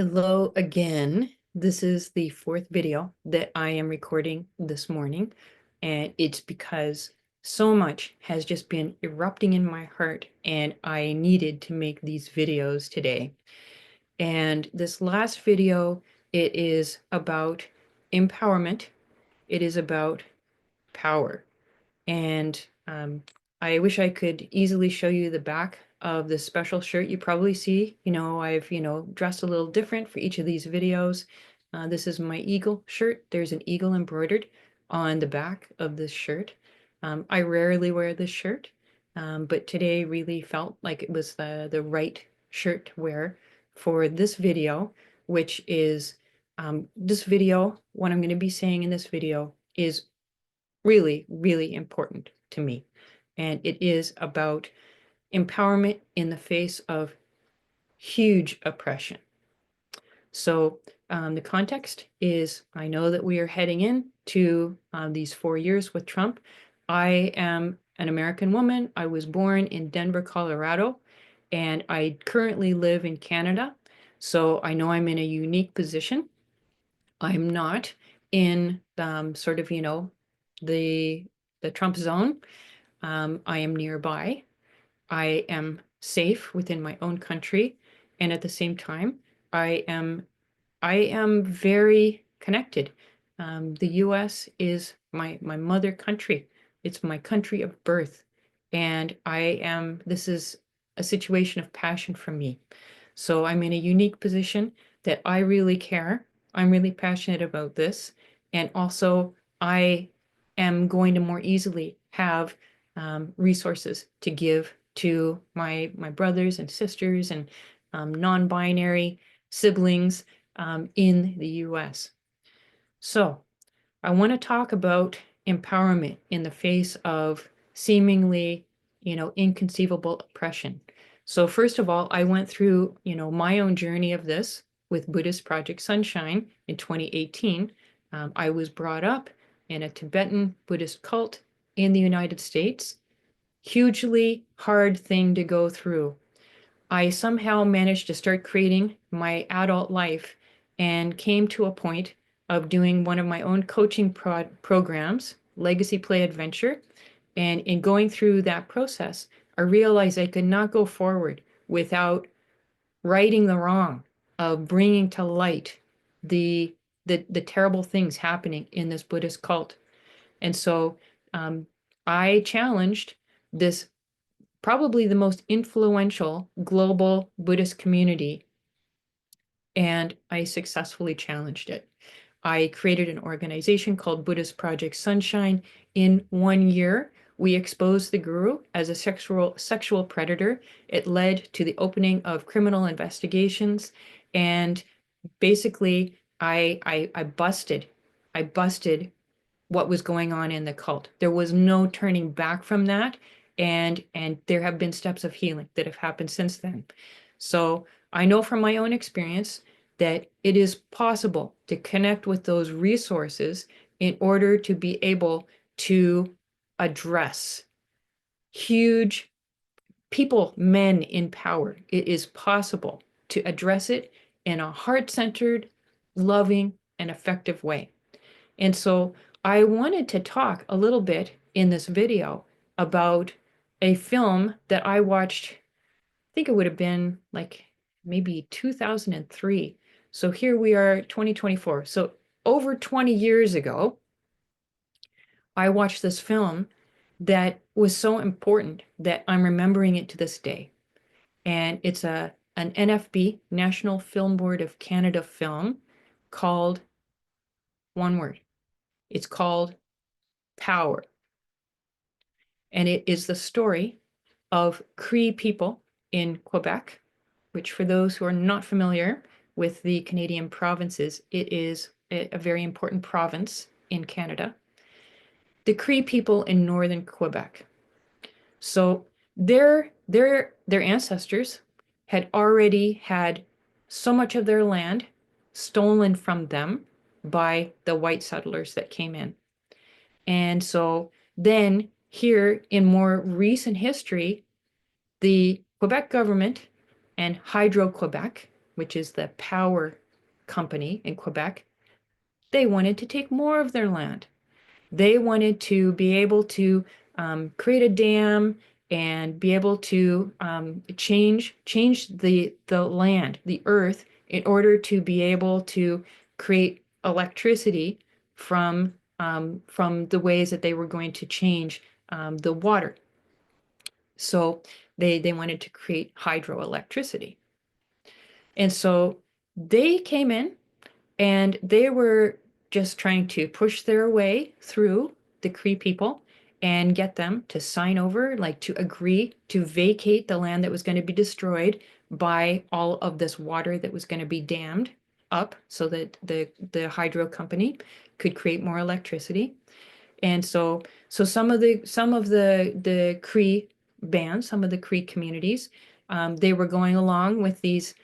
Hello again. This is the fourth video that I am recording this morning, and it's because so much has just been erupting in my heart, and I needed to make these videos today. And this last video, it is about empowerment. It is about power. And I wish I could easily show you the back of this special shirt. You probably see, I've, dressed a little different for each of these videos. This is my eagle shirt. There's an eagle embroidered on the back of this shirt. I rarely wear this shirt, but today really felt like it was the right shirt to wear for this video, which is this video, what I'm going to be saying in this video is really, really important to me. And it is about empowerment in the face of huge oppression. So the context is I know that we are heading into these 4 years with Trump. I am an American woman. I was born in Denver, Colorado, and I currently live in Canada. So I know I'm in a unique position. I'm not in sort of, the Trump zone. I am nearby. I am safe within my own country, and at the same time, I am I am very connected. The U.S. is my mother country. It's my country of birth, and this is a situation of passion for me. So I'm in a unique position that I really care. I'm really passionate about this. And also, I am going to more easily have resources to give to my brothers and sisters and non-binary siblings in the US. So I want to talk about empowerment in the face of seemingly, inconceivable oppression. So first of all, I went through, my own journey of this with Buddhist Project Sunshine in 2018. I was brought up in a Tibetan Buddhist cult in the United States. Hugely hard thing to go through. I somehow managed to start creating my adult life and came to a point of doing one of my own coaching programs, Legacy Play Adventure. And in going through that process, I realized I could not go forward without righting the wrong of bringing to light the the terrible things happening in this Buddhist cult. And so I challenged this probably the most influential global Buddhist community, and I successfully challenged it. I created an organization called Buddhist Project Sunshine. In 1 year, we exposed the guru as a sexual predator. It led to the opening of criminal investigations, and basically, I busted what was going on in the cult. There was no turning back from that. And there have been steps of healing that have happened since then. So I know from my own experience that it is possible to connect with those resources in order to be able to address huge people, men in power. It is possible to address it in a heart-centered, loving, and effective way. And so I wanted to talk a little bit in this video about a film that I watched, I think it would have been like maybe 2003. So here we are, 2024. So over 20 years ago, I watched this film that was so important that I'm remembering it to this day. And it's an NFB, National Film Board of Canada film called one word. It's called Power. And it is the story of Cree people in Quebec, which for those who are not familiar with the Canadian provinces, it is a very important province in Canada. The Cree people in Northern Quebec. So their ancestors had already had so much of their land stolen from them by the white settlers that came in. And so then here in more recent history, the Quebec government and Hydro-Quebec, which is the power company in Quebec, they wanted to take more of their land. They wanted to be able to create a dam and be able to change the land, the earth, in order to be able to create electricity from the ways that they were going to change the water. So they wanted to create hydroelectricity. And so they came in and they were just trying to push their way through the Cree people and get them to sign over, like to agree to vacate the land that was going to be destroyed by all of this water that was going to be dammed up so that the hydro company could create more electricity. And so some of the Cree bands, some of the Cree communities, they were going along with these,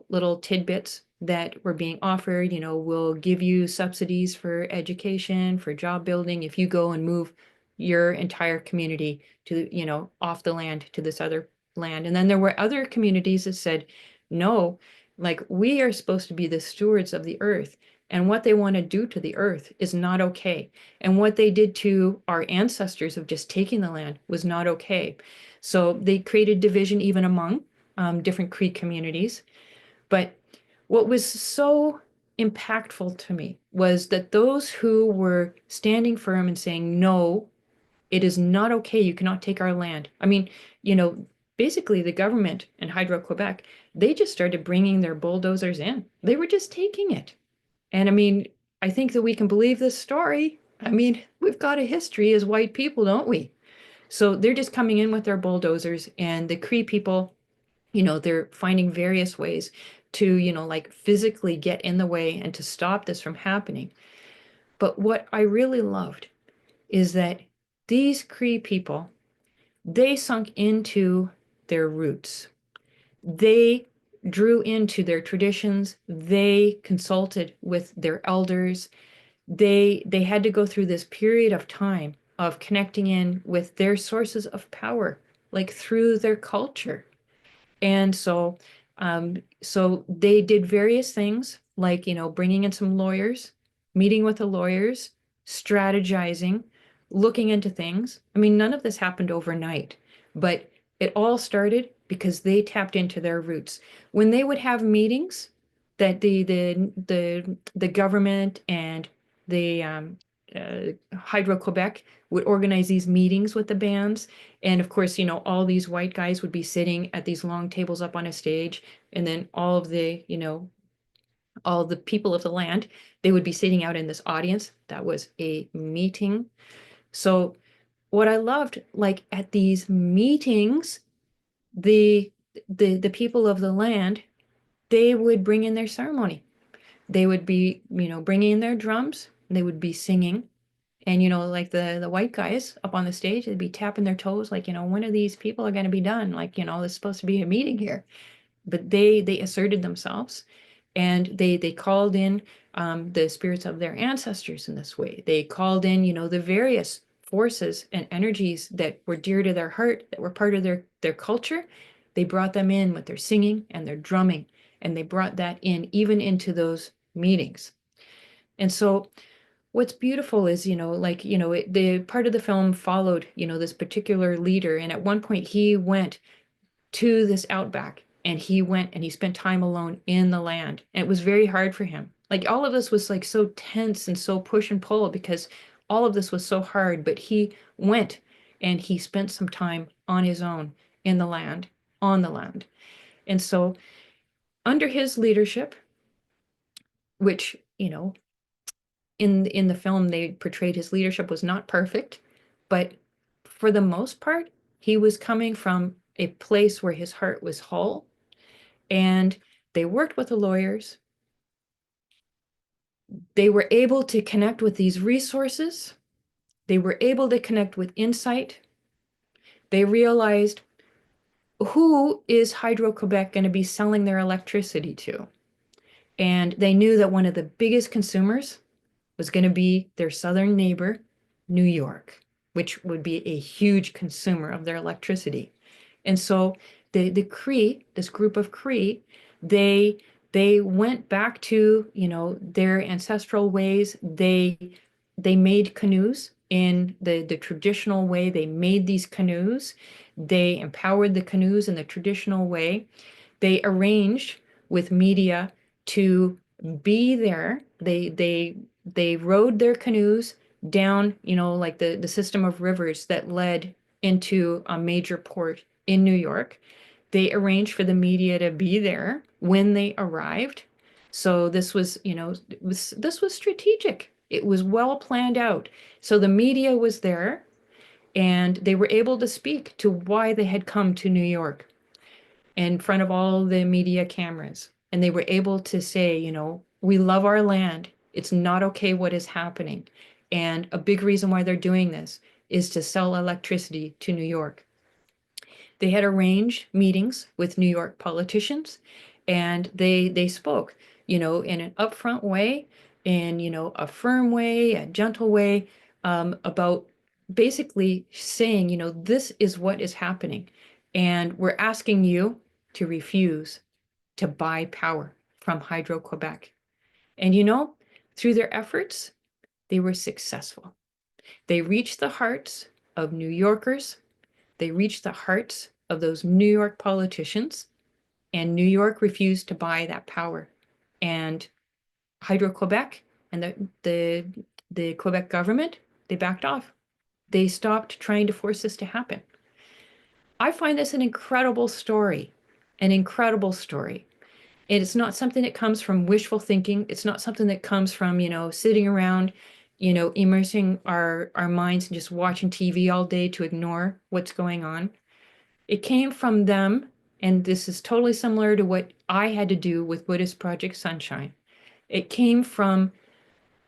little tidbits that were being offered. We'll give you subsidies for education, for job building, if you go and move your entire community to, off the land to this other land. And then there were other communities that said, no, like we are supposed to be the stewards of the earth. And what they want to do to the earth is not okay. And what they did to our ancestors of just taking the land was not okay. So they created division even among different Cree communities. But what was so impactful to me was that those who were standing firm and saying, no, it is not okay. You cannot take our land. I mean, basically the government and Hydro-Quebec, they just started bringing their bulldozers in. They were just taking it. And I mean, I think that we can believe this story. I mean, we've got a history as white people, don't we? So they're just coming in with their bulldozers, and the Cree people, they're finding various ways to, like physically get in the way and to stop this from happening. But what I really loved is that these Cree people, they sunk into their roots. They drew into their traditions. They consulted with their elders. They had to go through this period of time of connecting in with their sources of power, like through their culture. And so they did various things, like, bringing in some lawyers, meeting with the lawyers, strategizing, looking into things. I mean, none of this happened overnight, but it all started because they tapped into their roots. When they would have meetings that the government and the Hydro-Quebec would organize these meetings with the bands. And of course, all these white guys would be sitting at these long tables up on a stage. And then all the people of the land, they would be sitting out in this audience. That was a meeting. So what I loved, like at these meetings, the the people of the land, they would bring in their ceremony. They would be, bringing in their drums. They would be singing. And, like the white guys up on the stage, they'd be tapping their toes, like, when are these people are going to be done? Like, there's supposed to be a meeting here. But they asserted themselves, and they called in the spirits of their ancestors in this way. They called in, the various forces and energies that were dear to their heart, that were part of their culture. They brought them in with their singing and their drumming, and they brought that in even into those meetings. And so what's beautiful is, like, the part of the film followed, this particular leader. And at one point he went to this outback, and he went and he spent time alone in the land. And it was very hard for him. Like all of this was like so tense and so push and pull because all of this was so hard. But he went and he spent some time on his own in the land, on the land. And so under his leadership, which, in the film they portrayed his leadership was not perfect, but for the most part, he was coming from a place where his heart was whole. And they worked with the lawyers. They were able to connect with these resources. They were able to connect with insight. They realized, who is Hydro-Quebec going to be selling their electricity to? And they knew that one of the biggest consumers was going to be their southern neighbor, New York, which would be a huge consumer of their electricity. And so the Cree, this group of Cree, they They went back to, their ancestral ways. They made canoes in the traditional way. They made these canoes. They empowered the canoes in the traditional way. They arranged with media to be there. They rowed their canoes down, like the system of rivers that led into a major port in New York. They arranged for the media to be there when they arrived. So this was, this was strategic. It was well planned out. So the media was there and they were able to speak to why they had come to New York in front of all the media cameras. And they were able to say, we love our land. It's not okay what is happening. And a big reason why they're doing this is to sell electricity to New York. They had arranged meetings with New York politicians and they spoke, in an upfront way, in, a firm way, a gentle way, about basically saying, this is what is happening. And we're asking you to refuse to buy power from Hydro-Quebec. And through their efforts, they were successful. They reached the hearts of New Yorkers. They reached the hearts of those New York politicians, and New York refused to buy that power. And Hydro-Quebec and the Quebec government, they backed off. They stopped trying to force this to happen. I find this an incredible story, an incredible story. And it's not something that comes from wishful thinking. It's not something that comes from, sitting around, immersing our minds and just watching TV all day to ignore what's going on. It came from them, and this is totally similar to what I had to do with Buddhist Project Sunshine. It came from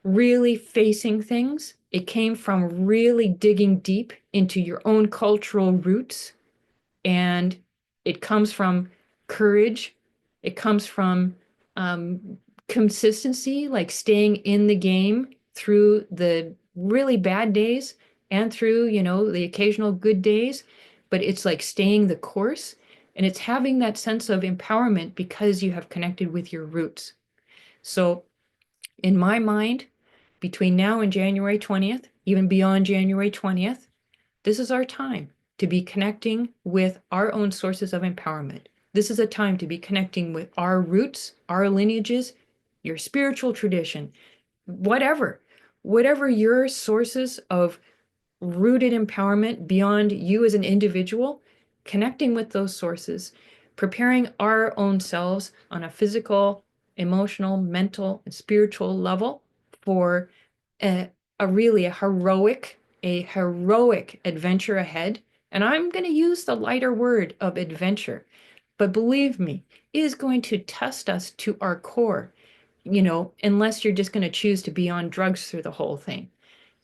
really facing things. It came from really digging deep into your own cultural roots, and it comes from courage. It comes from consistency, like staying in the game through the really bad days and through, the occasional good days. But it's like staying the course, and it's having that sense of empowerment because you have connected with your roots. So in my mind, between now and January 20th, even beyond January 20th, this is our time to be connecting with our own sources of empowerment. This is a time to be connecting with our roots, our lineages, your spiritual tradition, whatever your sources of rooted empowerment beyond you as an individual, connecting with those sources, preparing our own selves on a physical, emotional, mental, and spiritual level for a, a heroic adventure ahead. And I'm going to use the lighter word of adventure, but believe me, it is going to test us to our core, unless you're just going to choose to be on drugs through the whole thing.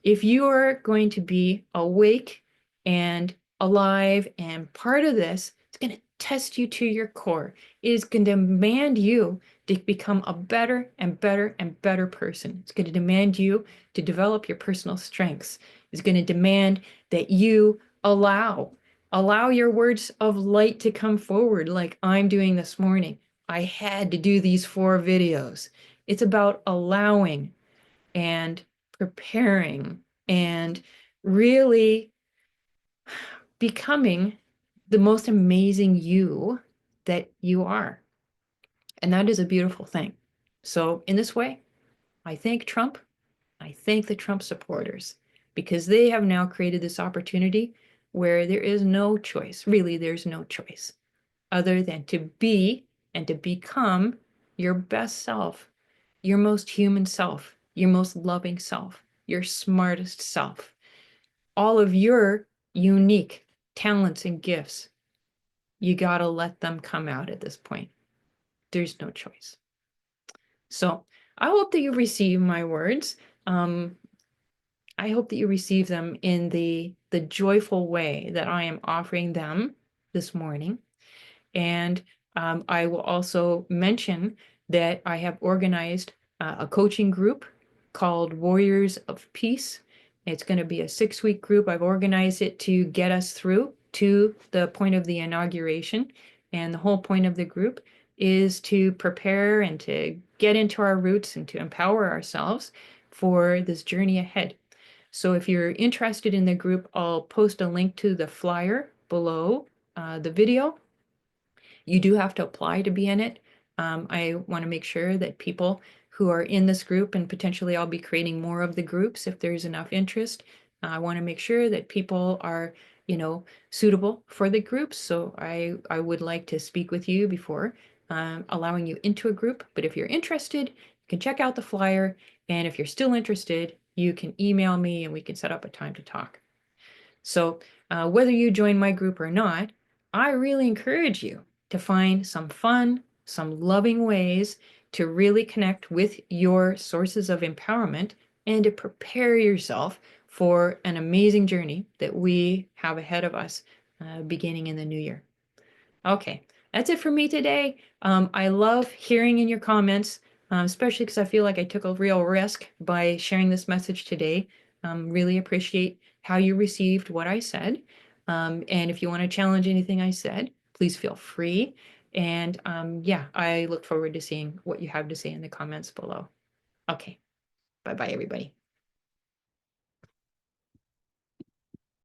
If you are going to be awake and alive and part of this, it's going to test you to your core. It is going to demand you to become a better and better and better person. It's going to demand you to develop your personal strengths. It's going to demand that you allow your words of light to come forward like I'm doing this morning. I had to do these 4 videos. It's about allowing and preparing and really becoming the most amazing you that you are. And that is a beautiful thing. So in this way, I thank Trump. I thank the Trump supporters because they have now created this opportunity where there is no choice. Really, there's no choice other than to be and to become your best self, your most human self, your most loving self, your smartest self, all of your unique talents and gifts. You got to let them come out at this point. There's no choice. So I hope that you receive my words. I hope that you receive them in the joyful way that I am offering them this morning. And I will also mention that I have organized a coaching group called Warriors of Peace. It's going to be a 6-week group. I've organized it to get us through to the point of the inauguration. And the whole point of the group is to prepare and to get into our roots and to empower ourselves for this journey ahead. So if you're interested in the group, I'll post a link to the flyer below the video. You do have to apply to be in it. I want to make sure that people who are in this group, and potentially I'll be creating more of the groups if there's enough interest. I want to make sure that people are, suitable for the groups. So I would like to speak with you before allowing you into a group. But if you're interested, you can check out the flyer. And if you're still interested, you can email me and we can set up a time to talk. So whether you join my group or not, I really encourage you to find some fun, some loving ways to really connect with your sources of empowerment and to prepare yourself for an amazing journey that we have ahead of us beginning in the new year. Okay, that's it for me today. I love hearing in your comments, especially because I feel like I took a real risk by sharing this message today. Really appreciate how you received what I said. And if you want to challenge anything I said, please feel free. And yeah, I look forward to seeing what you have to say in the comments below. Okay, bye-bye, everybody.